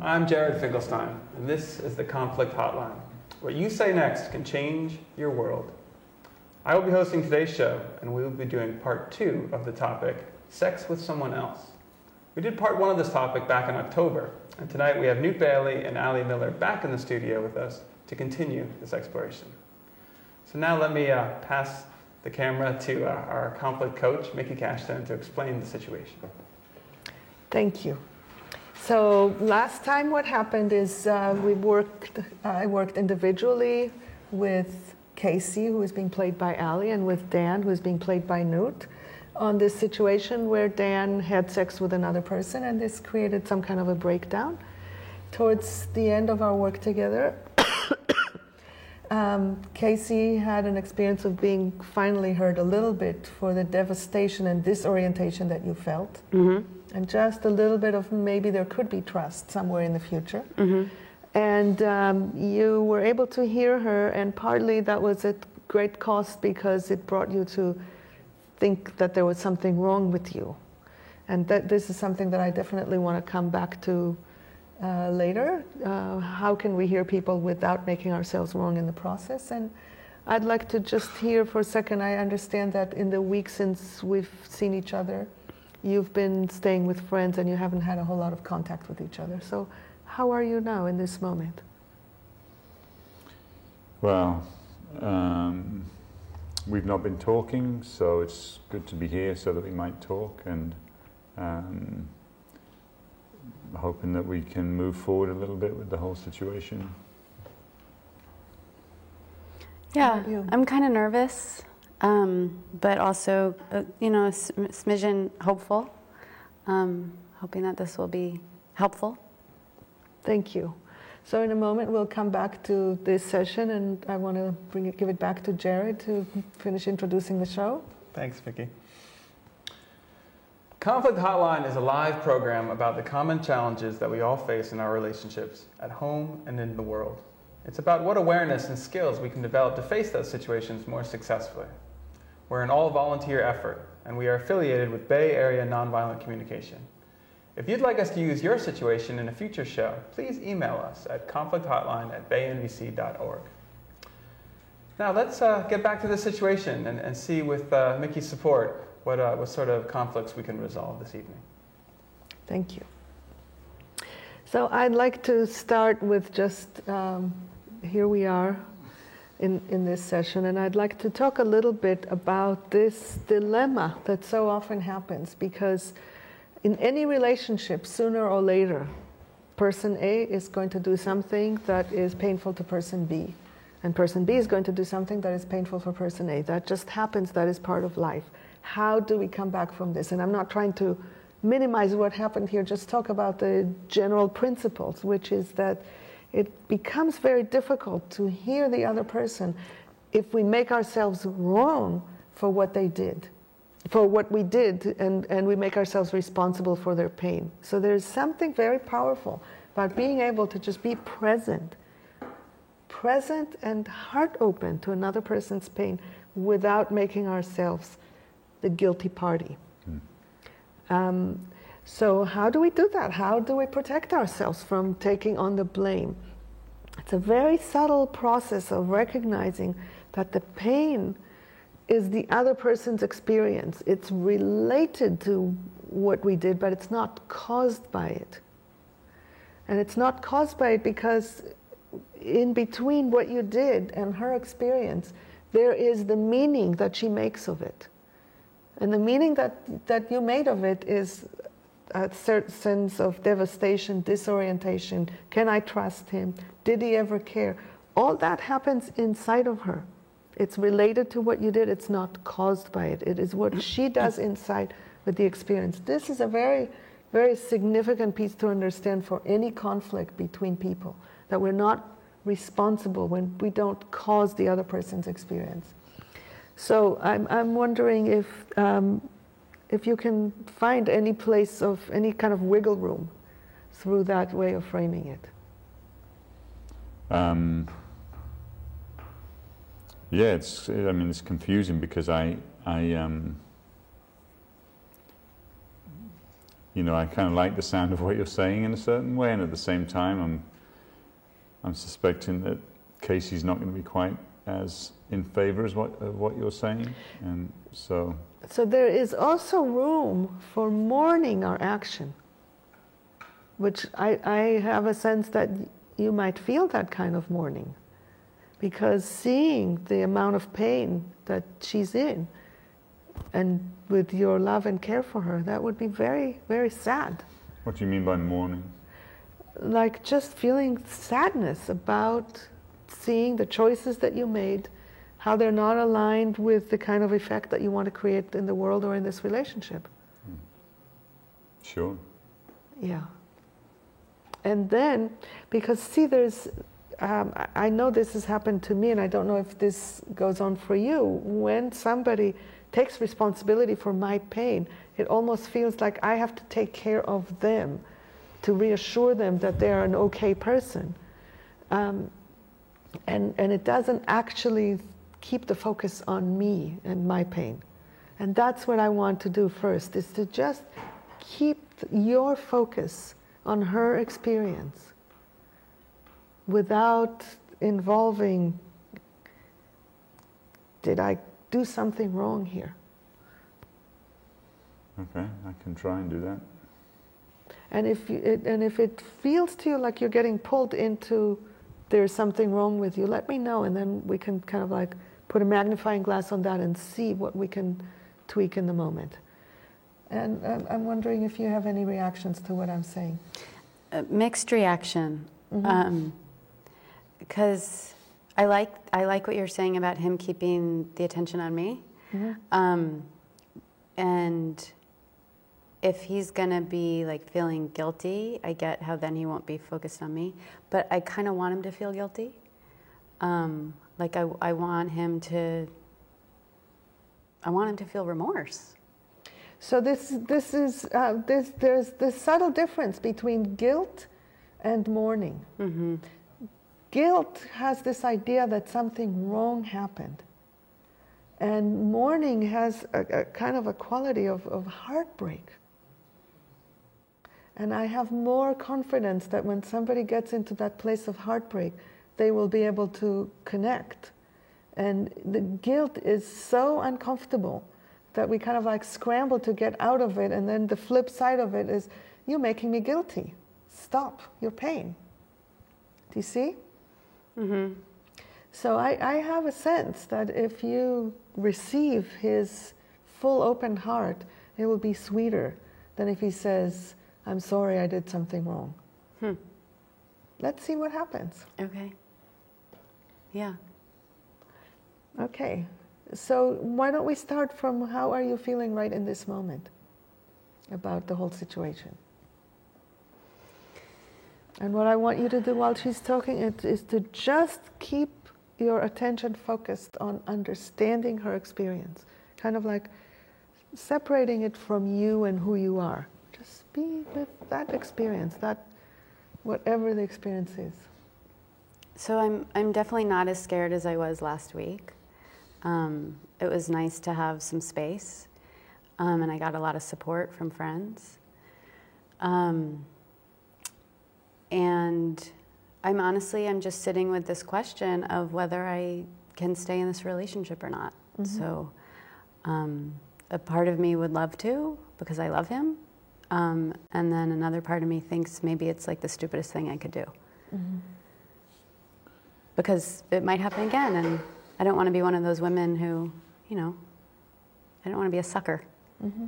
I'm Jared Finkelstein, and this is the Conflict Hotline. What you say next can change your world. I will be hosting today's show, and we will be doing part 2 of the topic, Sex with Someone Else. We did part 1 of this topic back in October, and tonight we have Newt Bailey and Ali Miller back in the studio with us to continue this exploration. So now let me pass the camera to our conflict coach, Mickey Cashton, to explain the situation. Thank you. So last time what happened is I worked individually with Casey, who is being played by Ali, and with Dan, who is being played by Newt, on this situation where Dan had sex with another person, and this created some kind of a breakdown. Towards the end of our work together, Casey had an experience of being finally heard a little bit for the devastation and disorientation that you felt. Mm-hmm. And just a little bit of maybe there could be trust somewhere in the future. Mm-hmm. And you were able to hear her, and partly that was at great cost because it brought you to think that there was something wrong with you. And that this is something that I definitely want to come back to later. How can we hear people without making ourselves wrong in the process? And I'd like to just hear for a second, I understand that in the week since we've seen each other, you've been staying with friends and you haven't had a whole lot of contact with each other. So how are you now in this moment? Well, we've not been talking, so it's good to be here so that we might talk, and hoping that we can move forward a little bit with the whole situation. Yeah, I'm kind of nervous. But also, a smidgen hopeful, hoping that this will be helpful. Thank you. So in a moment, we'll come back to this session, and I want to give it back to Jared to finish introducing the show. Thanks, Vicky. Conflict Hotline is a live program about the common challenges that we all face in our relationships, at home and in the world. It's about what awareness and skills we can develop to face those situations more successfully. We're an all-volunteer effort, and we are affiliated with Bay Area Nonviolent Communication. If you'd like us to use your situation in a future show, please email us at conflicthotline@baynvc.org. Now let's get back to the situation and see with Mickey's support what sort of conflicts we can resolve this evening. Thank you. So I'd like to start with just, here we are, in this session, and I'd like to talk a little bit about this dilemma that so often happens, because in any relationship, sooner or later, person A is going to do something that is painful to person B, and person B is going to do something that is painful for person A. That just happens, that is part of life. How do we come back from this? And I'm not trying to minimize what happened here, just talk about the general principles, which is that it becomes very difficult to hear the other person if we make ourselves wrong for what they did, for what we did, and we make ourselves responsible for their pain. So there's something very powerful about being able to just be present and heart open to another person's pain without making ourselves the guilty party. So how do we do that? How do we protect ourselves from taking on the blame? It's a very subtle process of recognizing that the pain is the other person's experience. It's related to what we did, but it's not caused by it. And it's not caused by it because in between what you did and her experience, there is the meaning that she makes of it. And the meaning that you made of it is a certain sense of devastation, disorientation. Can I trust him? Did he ever care? All that happens inside of her. It's related to what you did. It's not caused by it. It is what she does inside with the experience. This is a very, very significant piece to understand for any conflict between people, that we're not responsible when we don't cause the other person's experience. So I'm wondering if you can find any place of any kind of wiggle room through that way of framing it. Yeah, it's confusing because you know, I kind of like the sound of what you're saying in a certain way, and at the same time, I'm suspecting that Casey's not going to be quite as in favor as what you're saying, and so. So there is also room for mourning our action, which I have a sense that you might feel that kind of mourning, because seeing the amount of pain that she's in, and with your love and care for her, that would be very, very sad. What do you mean by mourning? Like just feeling sadness about seeing the choices that you made, how they're not aligned with the kind of effect that you want to create in the world or in this relationship. Sure. Yeah. And then, because see, there's, I know this has happened to me, and I don't know if this goes on for you. When somebody takes responsibility for my pain, it almost feels like I have to take care of them to reassure them that they're an okay person. And it doesn't actually keep the focus on me and my pain. And that's what I want to do first, is to just keep your focus on her experience without involving, did I do something wrong here? Okay, I can try and do that. And if it feels to you like you're getting pulled into there's something wrong with you, let me know, and then we can kind of like put a magnifying glass on that and see what we can tweak in the moment. And I'm wondering if you have any reactions to what I'm saying. Mixed reaction, because I like what you're saying about him keeping the attention on me, and if he's gonna be like feeling guilty, I get how then he won't be focused on me. But I kind of want him to feel guilty. Like I want him to feel remorse. So there's this subtle difference between guilt and mourning. Mm-hmm. Guilt has this idea that something wrong happened. And mourning has a kind of a quality of heartbreak. And I have more confidence that when somebody gets into that place of heartbreak, they will be able to connect. And the guilt is so uncomfortable that we kind of like scramble to get out of it, and then the flip side of it is, you're making me guilty. Stop your pain. Do you see? Mm-hmm. So I have a sense that if you receive his full open heart, it will be sweeter than if he says, I'm sorry, I did something wrong. Let's see what happens. Okay. Yeah. Okay. So why don't we start from how are you feeling right in this moment about the whole situation? And what I want you to do while she's talking is to just keep your attention focused on understanding her experience, kind of like separating it from you and who you are. Just be with that experience, that whatever the experience is. So I'm definitely not as scared as I was last week. It was nice to have some space, and I got a lot of support from friends. And I'm just sitting with this question of whether I can stay in this relationship or not. Mm-hmm. So a part of me would love to, because I love him. And then another part of me thinks maybe it's like the stupidest thing I could do. Mm-hmm. Because it might happen again, and I don't want to be one of those women who, I don't want to be a sucker. Mm-hmm.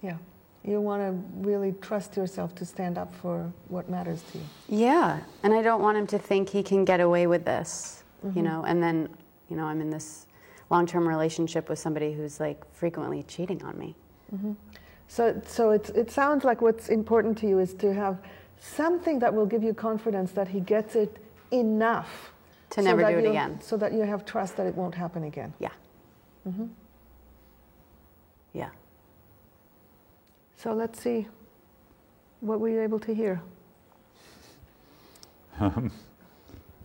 Yeah. You want to really trust yourself to stand up for what matters to you. Yeah, and I don't want him to think he can get away with this, and then, I'm in this long-term relationship with somebody who's like frequently cheating on me. Mm-hmm. So it sounds like what's important to you is to have something that will give you confidence that he gets it enough. To never do it again. So that you have trust that it won't happen again. Yeah. Mm-hmm. Yeah. So let's see. What were you able to hear?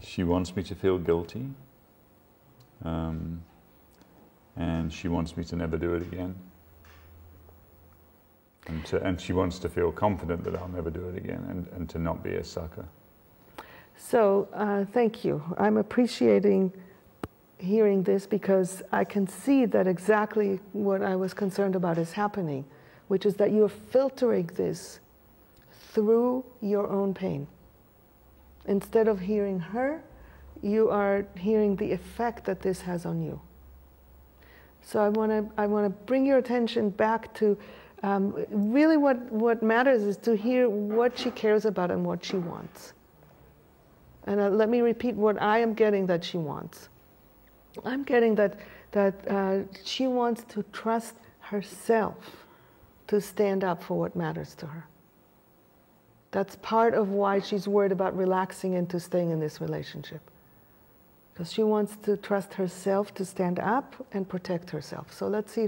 She wants me to feel guilty. And she wants me to never do it again. And she wants to feel confident that I'll never do it again, and to not be a sucker. So thank you. I'm appreciating hearing this because I can see that exactly what I was concerned about is happening, which is that you're filtering this through your own pain. Instead of hearing her, you are hearing the effect that this has on you. So I want to bring your attention back to really what matters is to hear what she cares about and what she wants. And let me repeat what I am getting that she wants. I'm getting that she wants to trust herself to stand up for what matters to her. That's part of why she's worried about relaxing into staying in this relationship. Because she wants to trust herself to stand up and protect herself. So let's see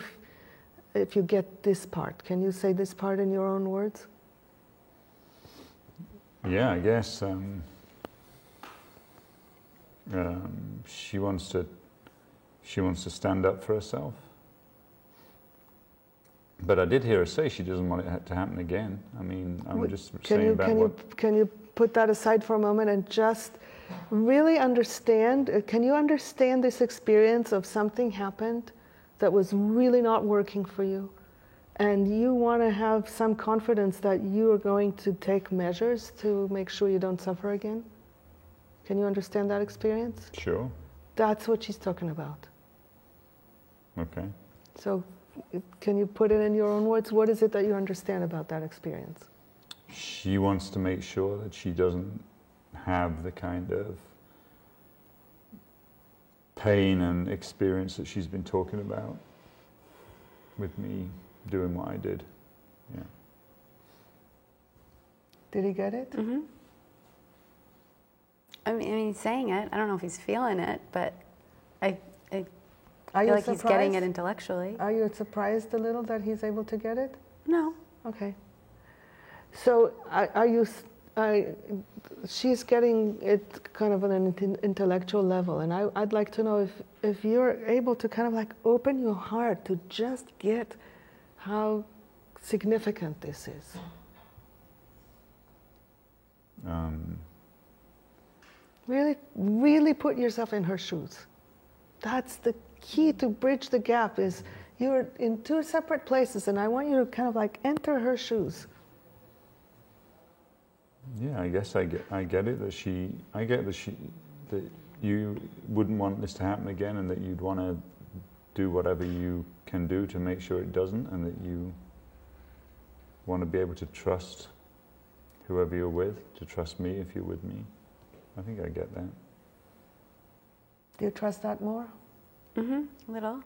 if you get this part. Can you say this part in your own words? Yeah, I guess she wants to stand up for herself. But I did hear her say she doesn't want it to happen again. I mean, I'm just saying about what... Can you put that aside for a moment and just really understand, can you understand this experience of something happened that was really not working for you? And you want to have some confidence that you are going to take measures to make sure you don't suffer again? Can you understand that experience? Sure. That's what she's talking about. Okay. So can you put it in your own words? What is it that you understand about that experience? She wants to make sure that she doesn't have the kind of pain and experience that she's been talking about with me doing what I did. Yeah. Did he get it? Mm-hmm. I mean, he's saying it. I don't know if he's feeling it, but I feel like he's getting it intellectually. Are you surprised a little that he's able to get it? No. Okay. So she's getting it kind of on an intellectual level, and I'd like to know if you're able to kind of like open your heart to just get how significant this is. Really, really put yourself in her shoes. That's the key to bridge the gap. Is you're in two separate places, and I want you to kind of like enter her shoes. Yeah, I guess I get it that you wouldn't want this to happen again, and that you'd want to do whatever you can do to make sure it doesn't, and that you want to be able to trust whoever you're with, to trust me if you're with me. I think I get that. Do you trust that more? Mm-hmm. A little.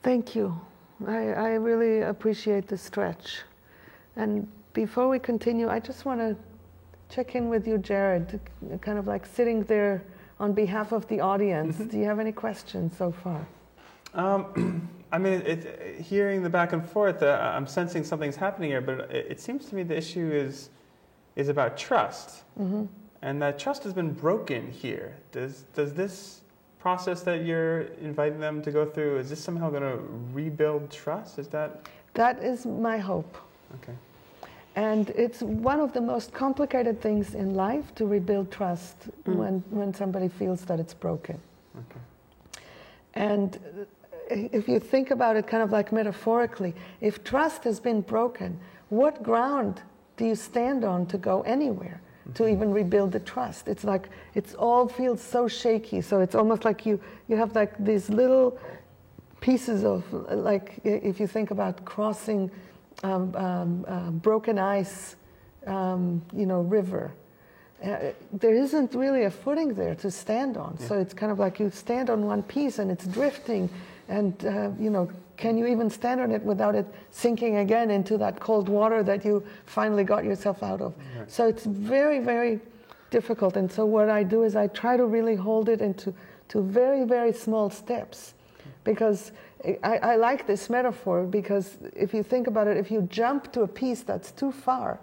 Thank you. I really appreciate the stretch. And before we continue, I just want to check in with you, Jared, kind of like sitting there on behalf of the audience. Do you have any questions so far? I mean, hearing the back and forth, I'm sensing something's happening here, but it seems to me the issue is about trust. Mm-hmm. And that trust has been broken here. Does this process that you're inviting them to go through, is this somehow going to rebuild trust? Is that... That is my hope. Okay. And it's one of the most complicated things in life to rebuild trust when somebody feels that it's broken. Okay. And if you think about it kind of like metaphorically, if trust has been broken, what ground do you stand on to go anywhere, to even rebuild the trust? It's like, it all feels so shaky. So it's almost like you have like these little pieces of, like if you think about crossing broken ice, river. There isn't really a footing there to stand on. Yeah. So it's kind of like you stand on one piece and it's drifting, and can you even stand on it without it sinking again into that cold water that you finally got yourself out of? Right. So it's very, very difficult. And so what I do is I try to really hold it into very, very small steps, because I like this metaphor, because if you think about it, if you jump to a piece that's too far,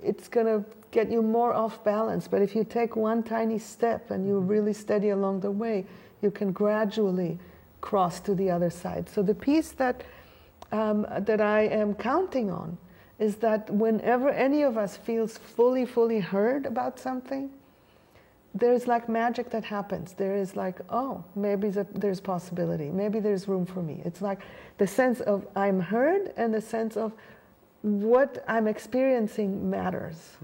it's going to get you more off balance. But if you take one tiny step and you're really steady along the way, you can gradually cross to the other side. So the piece that I am counting on is that whenever any of us feels fully heard about something, there's like magic that happens. There is like, oh, maybe there's possibility. Maybe there's room for me. It's like the sense of I'm heard and the sense of what I'm experiencing matters.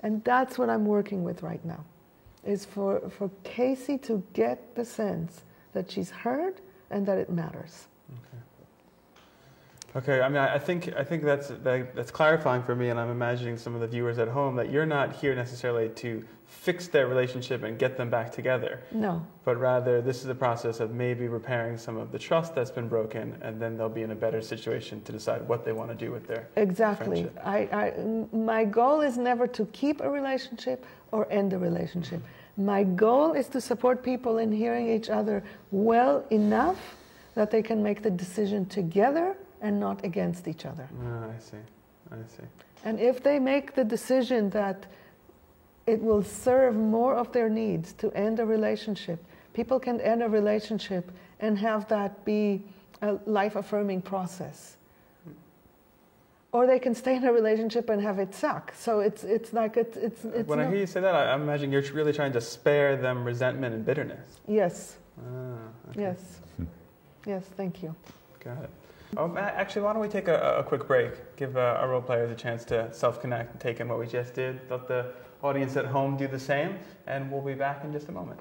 And that's what I'm working with right now, is for Casey to get the sense that she's heard and that it matters. Okay, I mean, I think that's clarifying for me, and I'm imagining some of the viewers at home that you're not here necessarily to fix their relationship and get them back together. No. But rather, this is a process of maybe repairing some of the trust that's been broken, and then they'll be in a better situation to decide what they want to do with their Exactly. friendship. My goal is never to keep a relationship or end a relationship. My goal is to support people in hearing each other well enough that they can make the decision together and not against each other. I see. And if they make the decision that it will serve more of their needs to end a relationship, people can end a relationship and have that be a life-affirming process. Or they can stay in a relationship and have it suck. So it's like it's when I hear you say that, I imagine you're really trying to spare them resentment and bitterness. Yes. Okay. Yes. Yes, thank you. Got it. Actually, why don't we take a quick break? Give our role players a chance to self-connect and take in what we just did. Let the audience at home do the same, and we'll be back in just a moment.